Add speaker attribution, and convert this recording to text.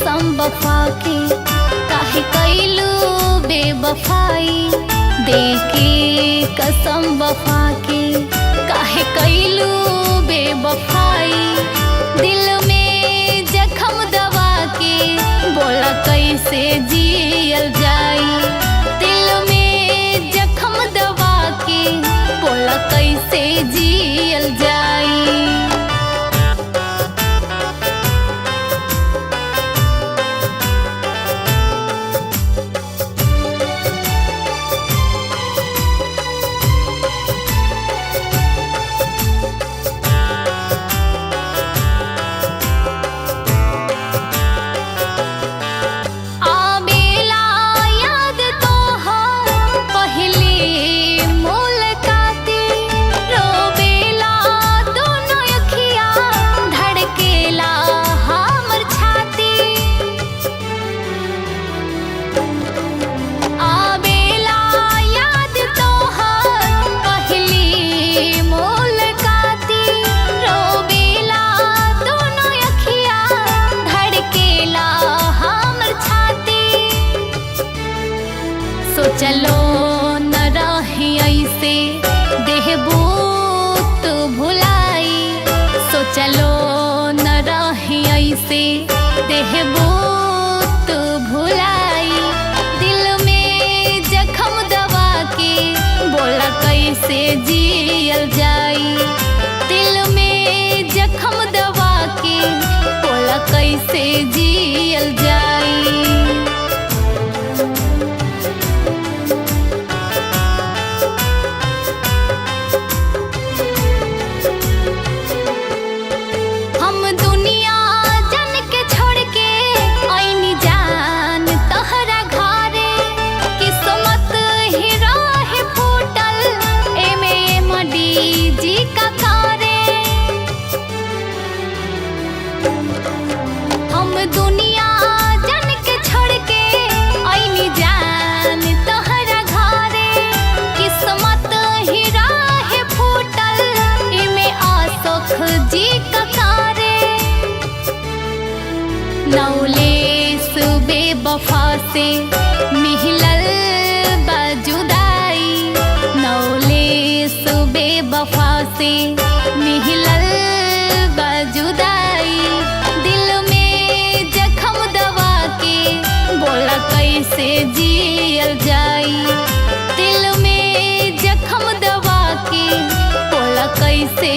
Speaker 1: कसम वफा के, काहे कैलू बेवफाई। देके कसम वफा के, काहे कैलू बेवफाई। दिल में जख्म दवा के, बोला कैसे जियल जाई। दिल में जख्म दवा के, बोला कैसे जियल जाई। चलो न रही ऐसे देहबू तो भुलाई। सो चलो न रही ऐसे देहबू तो भुलाई। दिल में जख्म दवा के, बोला कैसे जियल जाई। दिल में जख्म दवा के, बोला कैसे जियल जाई। दुनिया जन के छोड़ के आईनी जान तोहरा घरे। किस्मत ही राह फूटल, इमे आसोख जी का कारे। नौलेस बेवफा से मिलल बजुदाई। नौलेस बेवफा से मिलल बजुदाई। बोला कैसे जियल जाई। दिल में जख्म दवा के, बोला कैसे